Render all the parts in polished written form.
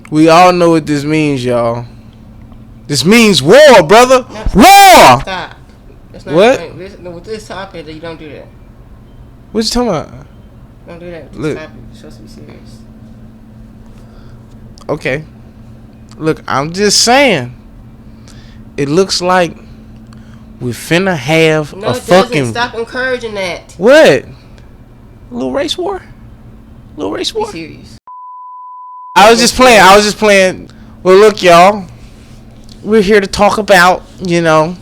We all know what this means, y'all. This means war, brother. No, war. Stop. That's not What? With this topic, you don't do that. What you talking about? Don't do that with Look. this topic. It's supposed to be serious. Okay. Look, I'm just saying. It looks like we finna have No, a it fucking... doesn't. Stop encouraging that. What? A little race war? Little race Be war? serious. I was just playing. Well, look, y'all. We're here to talk about, the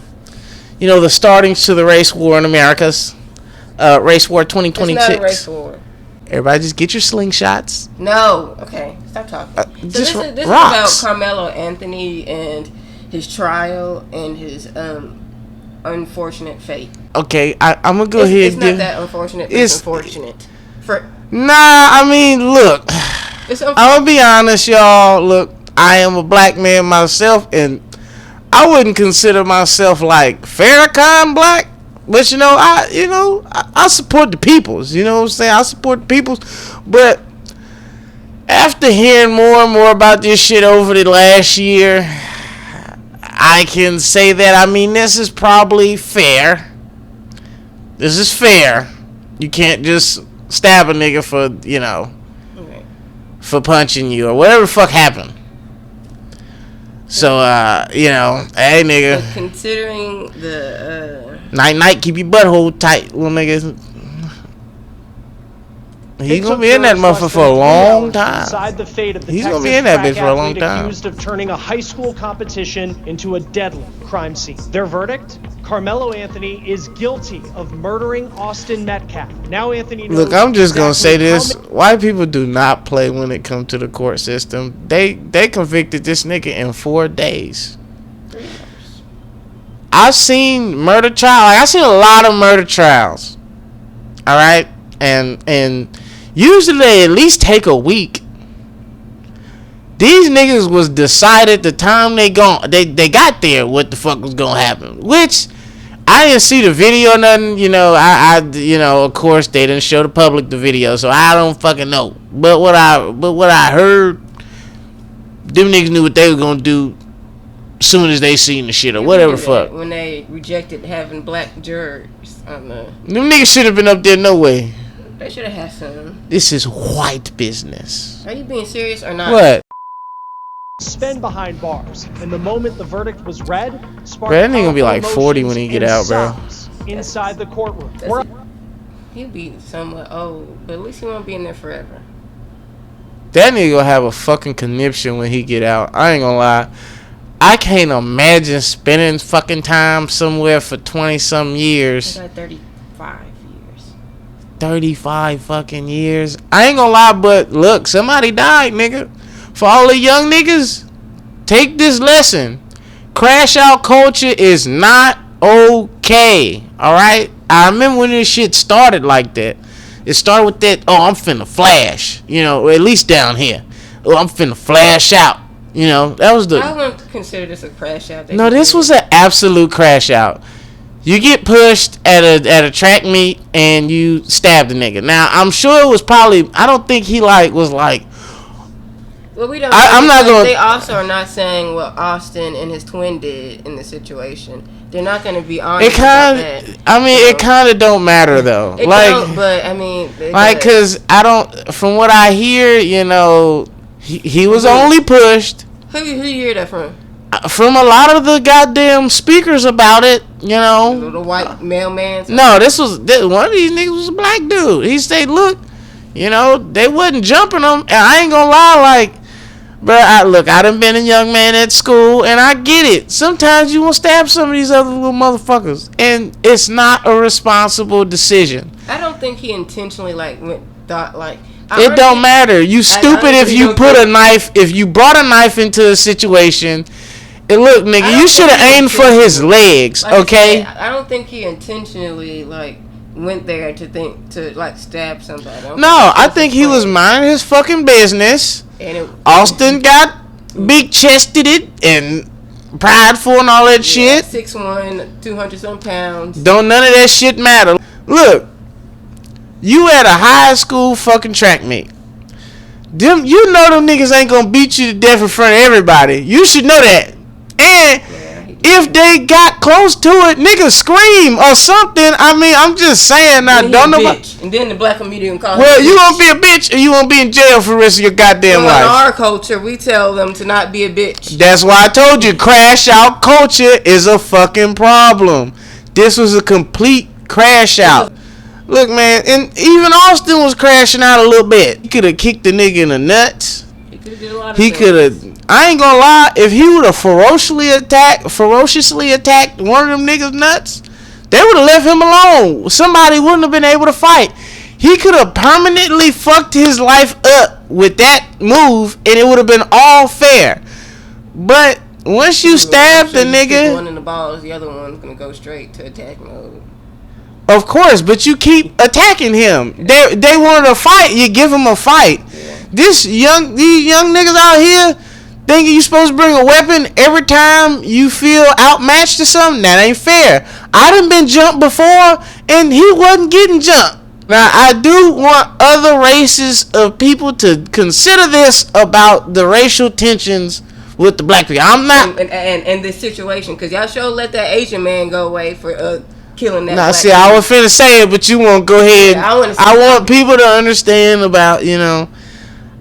startings to the race war in America's. Race war 2026. It's not a race war. Everybody just get your slingshots. No. Okay. Stop talking. So this is about Karmelo Anthony and his trial and his unfortunate fate. Okay, I'm going to go ahead. It's not that unfortunate. It's unfortunate. Nah, I mean, look. I'm going to be honest, y'all. Look, I am a black man myself, and I wouldn't consider myself like Farrakhan black. But I support the peoples. You know what I'm saying? I support the peoples. But after hearing more and more about this shit over the last year, I can say that, I mean, this is probably fair. This is fair. You can't just stab a nigga for punching you or whatever the fuck happened. So, hey, nigga. But considering the... Night, keep your butthole tight, little nigga. He's gonna be in that motherfucker for a long time. He's gonna be in that bitch for a long time. Accused of turning a high school competition into a deadly crime scene. Their verdict? Karmelo Anthony is guilty of murdering Austin Metcalf. Now Anthony knows. Look, I'm just gonna say this: white people do not play when it comes to the court system. They convicted this nigga in 4 days. I've seen murder trials. Like, I've seen a lot of murder trials. All right, and usually they at least take a week. These niggas was decided the time they got there what the fuck was gonna happen. Which I didn't see the video or nothing. Of course they didn't show the public the video, so I don't fucking know. But what I heard, them niggas knew what they were gonna do soon as they seen the shit or whatever the fuck. When they rejected having black jurors on the... Them niggas should have been up there no way. They should have had some. This is white business. Are you being serious or not? What? Spend behind bars, and the moment the verdict was read, sparked that nigga gonna be like 40 when he get out, bro. Inside the courtroom. He'll be somewhat old, but at least he won't be in there forever. That nigga gonna have a fucking conniption when he get out. I ain't gonna lie. I can't imagine spending fucking time somewhere for 20-some years. Like 35 years. 35 fucking years. I ain't gonna lie, but look, somebody died, nigga. For all the young niggas, take this lesson. Crash out culture is not okay. Alright? I remember when this shit started like that. It started with that, I'm finna flash. At least down here. I'm finna flash out. That was the... I wouldn't consider this a crash out. No, this was an absolute crash out. You get pushed at a track meet and you stab the nigga. Now, I'm sure it was probably... I don't think he was like... Well, we don't... I'm not going... They also are not saying what Austin and his twin did in the situation. They're not going to be honest about that. I mean, it kind of don't matter, though. But, I mean... Because I don't... From what I hear, he was only pushed. Who you hear that from? From a lot of the goddamn speakers about it, The white mailman? No, one of these niggas was a black dude. He said, look, they wasn't jumping him. And I ain't gonna lie, I done been a young man at school, and I get it. Sometimes you want to stab some of these other little motherfuckers, and it's not a responsible decision. I don't think he intentionally, it don't matter. You stupid if you put a knife. If you brought a knife into a situation, and look, nigga, you should have aimed for his legs. Okay. I don't think he intentionally went there to stab somebody. I think he was minding his fucking business. And Austin got big chested it and prideful and all that shit. 6'1", 200-some pounds. Don't none of that shit matter. Look. You at a high school fucking track meet. You know them niggas ain't gonna beat you to death in front of everybody. You should know that. And if they got close to it, niggas scream or something. I mean, I'm just saying. I don't know. And then the black community gonna call. Well, you gonna be a bitch, or you gonna be in jail for the rest of your goddamn life. In our culture, we tell them to not be a bitch. That's why I told you, crash out culture is a fucking problem. This was a complete crash out. Look, man, and even Austin was crashing out a little bit. He could have kicked the nigga in the nuts. He could have did a lot of things. He could have. I ain't gonna lie. If he would have ferociously attacked one of them niggas nuts, they would have left him alone. Somebody wouldn't have been able to fight. He could have permanently fucked his life up with that move, and it would have been all fair. But once you stab the nigga, one in the balls, the other one's gonna go straight to attack mode. Of course, but you keep attacking him. They wanted a fight. You give him a fight. Yeah. These young niggas out here thinking you supposed to bring a weapon every time you feel outmatched or something. That ain't fair. I done been jumped before, and he wasn't getting jumped. Now, I do want other races of people to consider this about the racial tensions with the black people. I'm not... And this situation, because y'all sure let that Asian man go away for... killing that. Now, see, I was finna say it, but you won't go ahead. Yeah, I want people to understand about,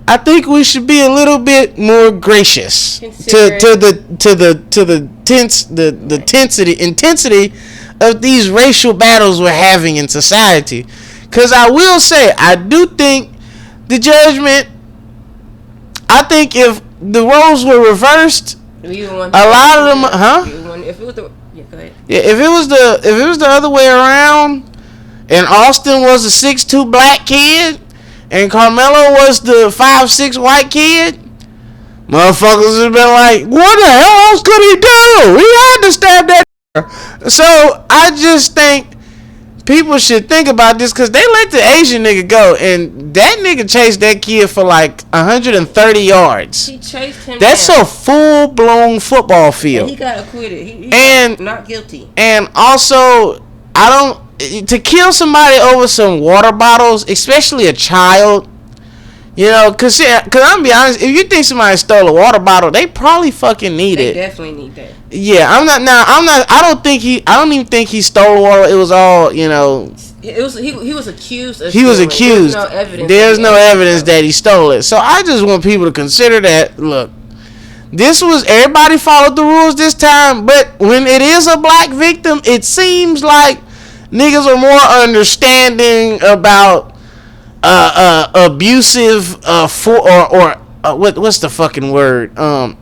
I think we should be a little bit more gracious to the intensity of these racial battles we're having in society. Because I will say, I do think the judgment. I think if the roles were reversed, a lot of them, If it was the Go ahead. Yeah, if it was the other way around, and Austin was a 6'2" black kid, and Karmelo was the 5'6" white kid, motherfuckers would have been like, "What the hell else could he do? He had to stab that." So I just think people should think about this, because they let the Asian nigga go, and that nigga chased that kid for like 130 yards. He chased him. That's down. A full-blown football field. And he got acquitted. He not guilty. And also, to kill somebody over some water bottles, especially a child, cause I'm gonna be honest, if you think somebody stole a water bottle, they probably fucking need it. They definitely need that. Yeah, I don't even think he stole water. It was all, He was accused of He was accused. There's no evidence that he stole it. So I just want people to consider that. Look, everybody followed the rules this time, but when it is a black victim, it seems like niggas are more understanding about abusive what's the fucking word?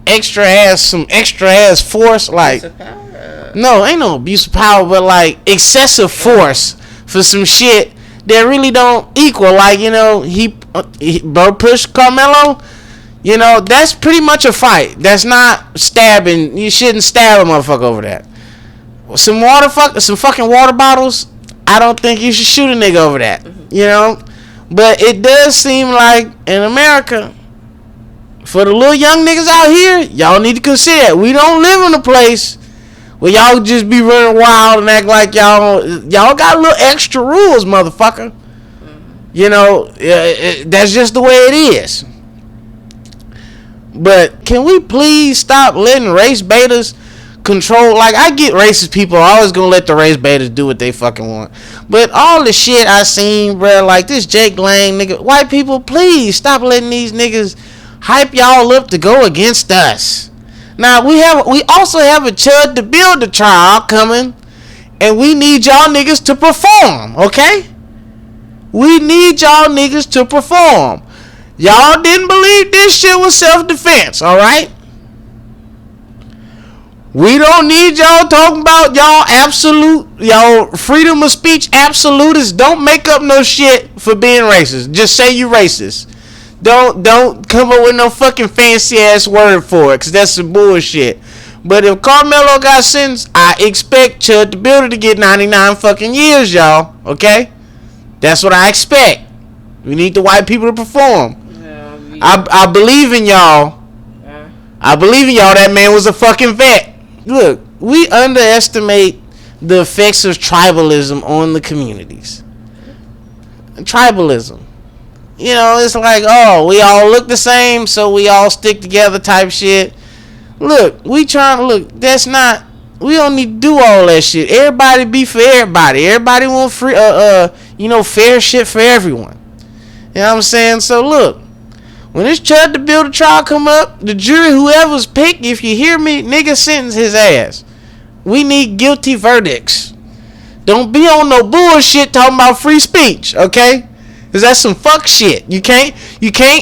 Extra ass force, like no, ain't no abuse of power, but like excessive force for some shit that really don't equal. Like, he bro pushed Karmelo. That's pretty much a fight. That's not stabbing. You shouldn't stab a motherfucker over that. Some fucking water bottles, I don't think you should shoot a nigga over that. But it does seem like in America, for the little young niggas out here, y'all need to consider it. We don't live in a place where y'all just be running wild and act like y'all got a little extra rules, motherfucker. That's just the way it is. But can we please stop letting race betas control? Like, I get racist people are always gonna let the race betas do what they fucking want, but all the shit I seen, bro, like this Jake Lang nigga, white people, please stop letting these niggas hype y'all up to go against us. Now we also have a Chud to Build a trial coming, and we need y'all niggas to perform. Okay, we need y'all niggas to perform. Y'all didn't believe this shit was self-defense, alright? We don't need y'all talking about y'all freedom of speech absolutists. Don't make up no shit for being racist. Just say you racist. Don't come up with no fucking fancy ass word for it, because that's some bullshit. But if Karmelo got sentenced, I expect Chud the Builder to get 99 fucking years, y'all. Okay? That's what I expect. We need the white people to perform. I believe in y'all. I believe in y'all. That man was a fucking vet. Look, we underestimate the effects of tribalism on the communities. Tribalism. you know, it's like, oh, we all look the same, so we all stick together type shit. Look, we that's not, we don't need to do all that shit. Everybody be for everybody. Everybody want free, fair shit for everyone. You know what I'm saying? So look, when this tried to build a trial come up, the jury, whoever's picked, if you hear me, nigga, sentence his ass. We need guilty verdicts. Don't be on no bullshit talking about free speech, okay? Cause that's some fuck shit. You can't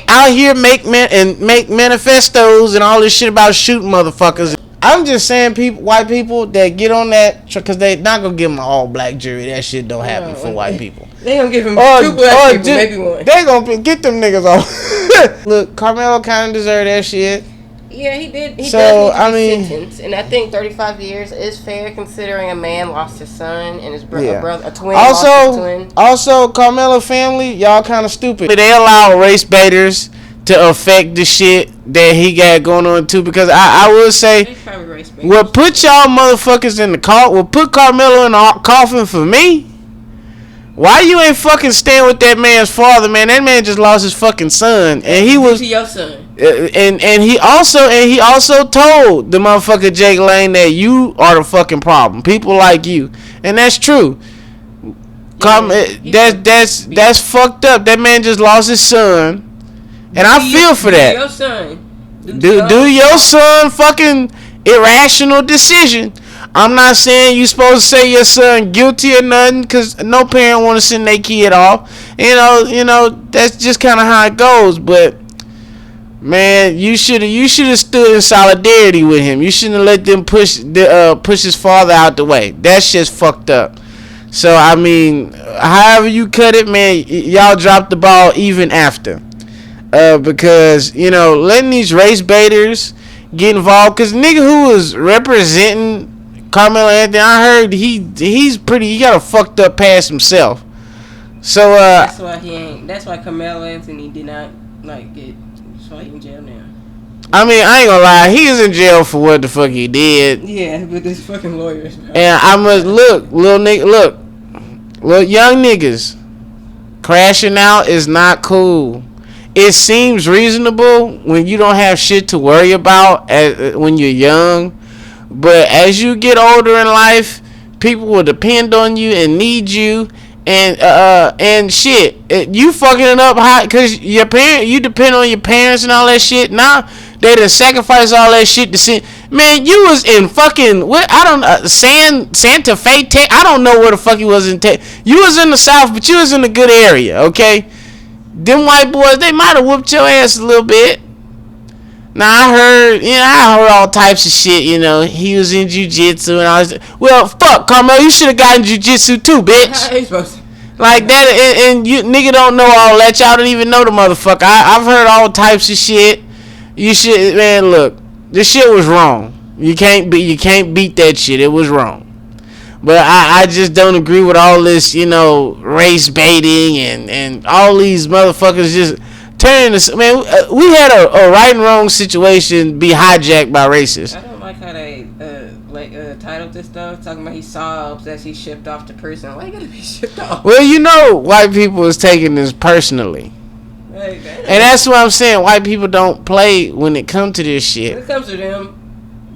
out here make manifestos and all this shit about shooting motherfuckers. I'm just saying, white people that get on that, cause they not gonna give them an all black jury. That shit don't happen for white people. They gonna give them 2 black people, maybe one. They gonna get them niggas off. Look, Karmelo kind of deserved that shit. Yeah, he did. He does need to be sentenced, and I think 35 years is fair considering a man lost his son and his brother, a twin. Lost his twin. Also, Karmelo family, y'all kind of stupid. They allow race baiters to affect the shit that he got going on too, because I would say, well, put y'all motherfuckers in the car. Well, put Karmelo in the coffin for me. Why you ain't fucking stand with that man's father, man? That man just lost his fucking son, and he was your son. And he also told the motherfucker Jake Lane that you are the fucking problem. People like you, and that's true. That's fucked up. That man just lost his son, and I feel for that. Your son. Do your son fucking irrational decision. I'm not saying you supposed to say your son guilty or nothing, because no parent want to send their kid off. You know that's just kind of how it goes. But man, you should have stood in solidarity with him. You shouldn't have let them push his father out the way. That's just fucked up. So I mean, however you cut it, man, y'all dropped the ball even after, because letting these race baiters get involved. Because nigga who was representing Karmelo Anthony, I heard he got a fucked up past himself. So that's why Karmelo Anthony did not get. That's why he in jail now. I mean, I ain't gonna lie, he is in jail for what the fuck he did. Yeah, with his fucking lawyers, bro. And I must little young niggas crashing out is not cool. It seems reasonable when you don't have shit to worry about when you're young. But as you get older in life, people will depend on you and need you, and shit. You fucking it up high because you depend on your parents and all that shit. Now they done sacrifice all that shit to see. Man, you was in fucking Santa Fe, I don't know where the fuck you was in. You was in the South, but you was in a good area, okay? Them white boys, they might have whooped your ass a little bit. Now I heard all types of shit. He was in jiu-jitsu and all this. Well, fuck, Karmelo, you should have gotten jiu-jitsu too, bitch. How you supposed to? Like that, and you nigga don't know all that. Y'all don't even know the motherfucker. I've heard all types of shit. You should, man. Look, this shit was wrong. You can't beat that shit. It was wrong. But I just don't agree with all this, race baiting and all these motherfuckers just turning this. Man, we had a right and wrong situation be hijacked by racists. I don't like how they titled this stuff talking about he sobs as he shipped off to prison. Why you gotta be shipped off? Well, white people is taking this personally. And that's what I'm saying. White people don't play when it comes to this shit. When it comes to them,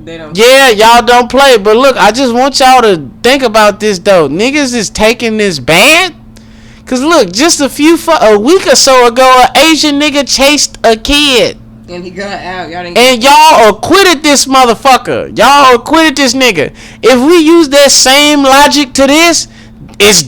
they don't. Yeah, y'all don't play. But look, I just want y'all to think about this though. Niggas is taking this bad. Cause look, just a week or so ago, an Asian nigga chased a kid. And he got out. Y'all acquitted this motherfucker. Y'all acquitted this nigga. If we use that same logic to this, it's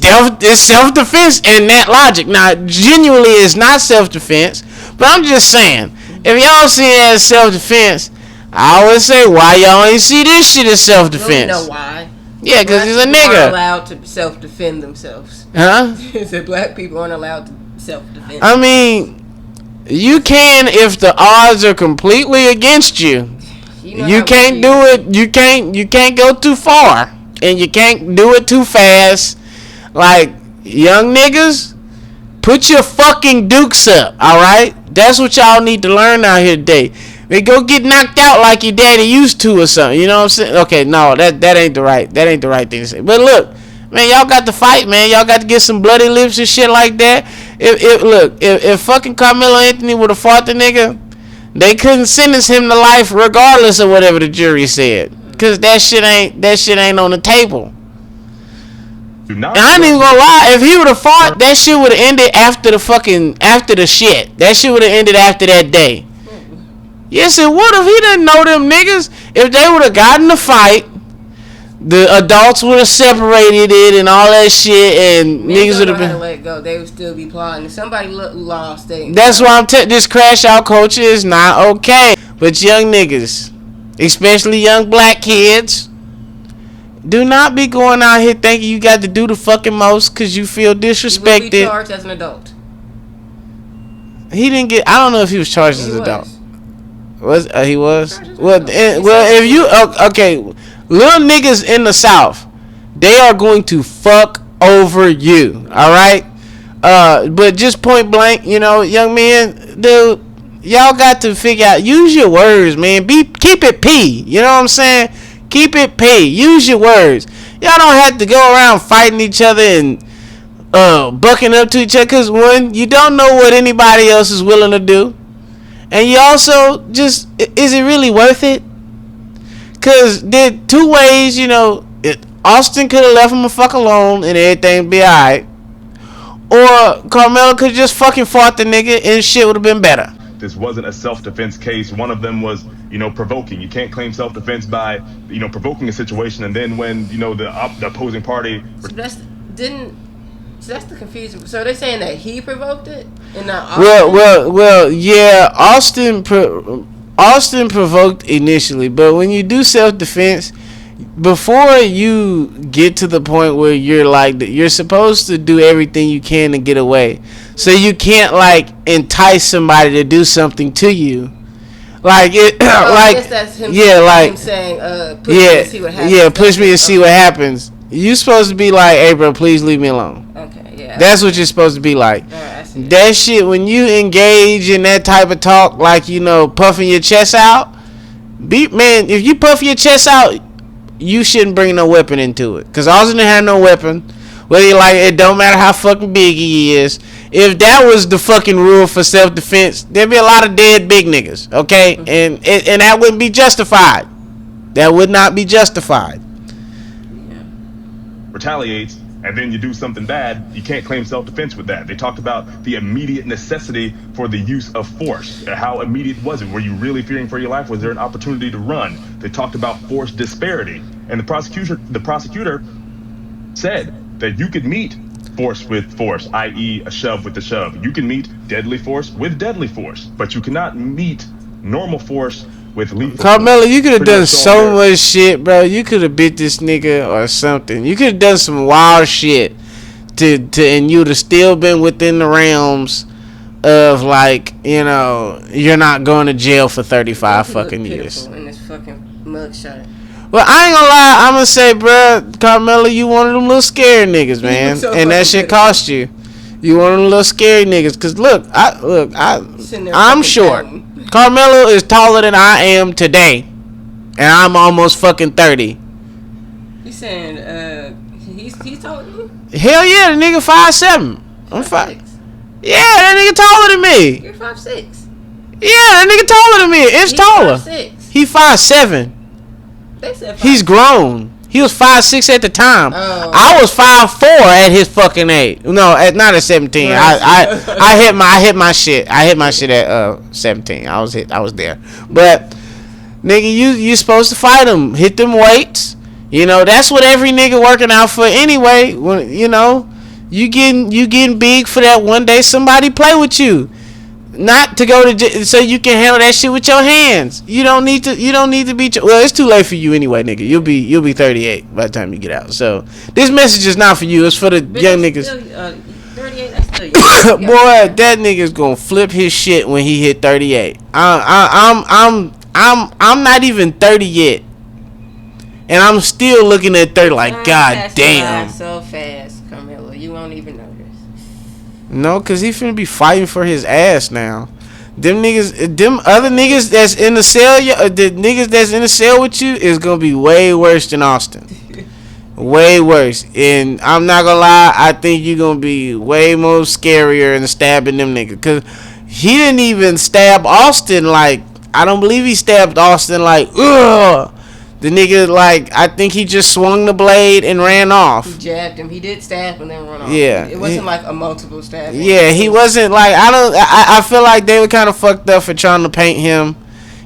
self-defense and that logic. Now, genuinely, it's not self-defense. But I'm just saying, if y'all see it as self-defense, I always say, why y'all ain't see this shit as self-defense? You know why? Yeah, because he's a nigga. Aren't allowed to self-defend themselves. Huh? He said black people aren't allowed to self-defend. I mean, you can if the odds are completely against you. You can't do it. You can't go too far, and you can't do it too fast. Like, young niggas, put your fucking dukes up, alright? That's what y'all need to learn out here today. They go get knocked out like your daddy used to or something. You know what I'm saying? Okay, no, that ain't the right thing to say. But look, man, y'all got to fight, man. Y'all got to get some bloody lips and shit like that. If fucking Karmelo Anthony would have fought the nigga, they couldn't sentence him to life regardless of whatever the jury said, cause that shit ain't on the table. And I ain't even gonna lie, if he would have fought, that shit would have ended after the shit. That shit would have ended after that day. Yes, it would have. He didn't know them niggas. If they would have gotten the fight, the adults would have separated it and all that shit, and niggas would have been. Let go. They would still be plotting. If somebody lost, That's why this crash out culture is not okay. But young niggas, especially young black kids, do not be going out here thinking you got to do the fucking most because you feel disrespected. He will be charged as an adult. He didn't get. I don't know if he was charged as an adult. He was? Well, if you okay, little niggas in the South, they are going to fuck over you. All right. But just point blank, young men, dude, y'all got to figure out. Use your words, man. Keep it P. You know what I'm saying? Keep it P. Use your words. Y'all don't have to go around fighting each other and bucking up to each other, because one, you don't know what anybody else is willing to do, and you also just, is it really worth it? Because there are two ways, Austin could have left him the fuck alone and everything be alright, or Karmelo could have just fucking fought the nigga and shit would have been better. This wasn't a self-defense case. One of them was, provoking. You can't claim self-defense by, provoking a situation, and then when, the opposing party. So that's the confusion. So they're saying that he provoked it, and not Austin? Well, yeah. Austin provoked initially, but when you do self-defense, before you get to the point where you're supposed to do everything you can to get away. So you can't entice somebody to do something to you. I guess that's him. Yeah, him saying, push me and see what happens. Yeah, push me and see what happens. You're supposed to be like, hey, bro, please leave me alone. Okay, yeah. That's what you're supposed to be like. All right, I see that shit, when you engage in that type of talk, puffing your chest out, man, if you puff your chest out, you shouldn't bring no weapon into it. Because Austin didn't have no weapon. Whether it don't matter how fucking big he is. If that was the fucking rule for self-defense, there'd be a lot of dead big niggas, okay? And that wouldn't be justified. That would not be justified. Yeah. Retaliates, and then you do something bad, you can't claim self-defense with that. They talked about the immediate necessity for the use of force. How immediate was it? Were you really fearing for your life? Was there an opportunity to run? They talked about force disparity. And the prosecutor said that you could meet force with force, i.e. a shove with a shove. You can meet deadly force with deadly force, but you cannot meet normal force with lethal force. Karmelo, you could have done so much shit, bro. You could have bit this nigga or something. You could have done some wild shit and you'd have still been within the realms of you're not going to jail for 35 fucking years. In this fucking mugshot. Well, I ain't gonna lie. I'm gonna say, bro, Karmelo, you one of them little scary niggas, man, and that shit cost you. You one of them little scary niggas. Cause I'm short. Karmelo is taller than I am today, and I'm almost fucking 30. He's saying, he's taller than you? Hell yeah, the nigga 5'7". I'm 5'6". Yeah, that nigga taller than me. You're 5'6". Yeah, that nigga taller than me. It's taller. 5'6". He 5'7". He's grown. He was 5'6" at the time. Oh. I was 5'4" at his fucking age. No, not at 17. Right. I hit my shit. I hit my shit at 17. I was there. But nigga, you supposed to fight him. Hit them weights. That's what every nigga working out for anyway. When you getting big for that one day somebody play with you. Not to go to jail so you can handle that shit with your hands. You don't need to be. Well, it's too late for you anyway, nigga. You'll be 38 by the time you get out. So this message is not for you. It's for the young niggas. Still, 38. That's still young. Boy, that nigga's gonna flip his shit when he hit 38. I'm not even 30 yet, and I'm still looking at 30 like, god damn. So fast, Karmelo. You won't even know. No, cause he finna be fighting for his ass now. Them other niggas that's in the cell, the niggas that's in the cell with you is gonna be way worse than Austin. Way worse. And I'm not gonna lie, I think you're gonna be way more scarier than stabbing them niggas. Cause he didn't even stab Austin like, I don't believe he stabbed Austin like, ugh. The nigga, like, I think he just swung the blade and ran off. He jabbed him. He did stab and then run off. Yeah. It wasn't like a multiple stab. Yeah, he wasn't like, I feel like they were kind of fucked up for trying to paint him,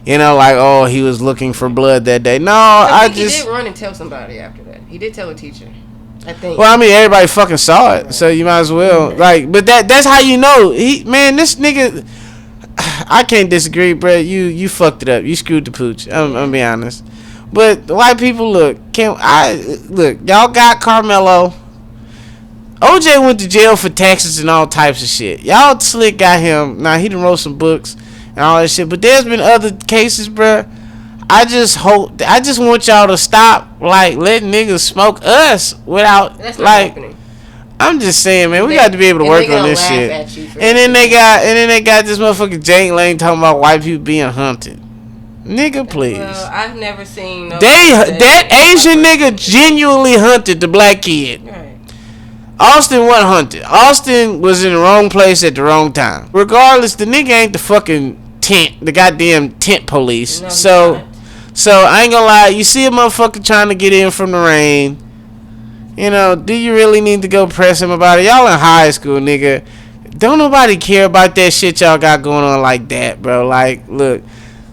you know, like, oh, he was looking for blood that day. No, I just... He did run and tell somebody after that. He did tell a teacher, I think. Well, I mean, everybody fucking saw it, so you might as well. Like, but that's how you know. Man, this nigga... I can't disagree, bro. You fucked it up. You screwed the pooch. I'm gonna be honest. But the white people, look, y'all got Karmelo. OJ went to jail for taxes and all types of shit. Y'all slick got him. Now, he done wrote some books and all that shit. But there's been other cases, bruh. I just want y'all to stop, like, letting niggas smoke us without, that's not like, happening. I'm just saying, man, we got to be able to work on this shit. And then they got this motherfucking Jane Lane talking about white people being hunted. Nigga, please. Well, I've never seen that Asian nigga genuinely hunted the black kid. Right. Austin wasn't hunted. Austin was in the wrong place at the wrong time. Regardless, the nigga ain't the goddamn tent police. No, so I ain't gonna lie, you see a motherfucker trying to get in from the rain, you know, do you really need to go press him about it? Y'all in high school, nigga. Don't nobody care about that shit y'all got going on like that, bro. Like, look,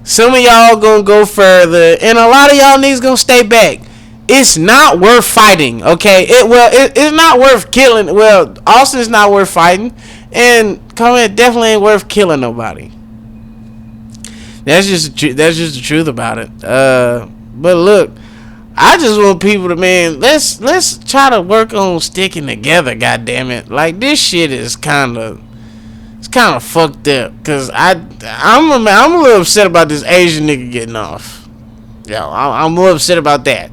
some of y'all gonna go further, and a lot of y'all niggas gonna stay back. It's not worth fighting, okay? It's not worth killing. Well, Austin's not worth fighting, and Karmelo definitely ain't worth killing nobody. That's just the truth about it. But look, I just want people to, man, let's try to work on sticking together. God damn it, like this shit is kind of fucked up. Cause I'm a little upset about this Asian nigga getting off. Yo, I'm more upset about that.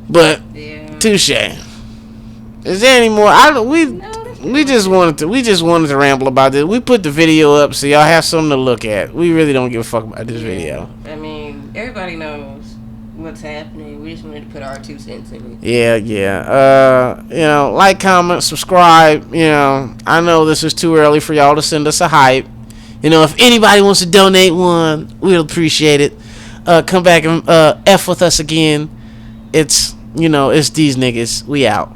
But yeah. Touche. Is there any more? We just wanted to ramble about this. We put the video up so y'all have something to look at. We really don't give a fuck about this video. I mean, everybody knows what's happening. We just wanted to put our 2 cents in it. Yeah. You know, like, comment, subscribe. You know, I know this is too early for y'all to send us a hype. You know, if anybody wants to donate one, we'll appreciate it. Come back and F with us again. It's these niggas. We out.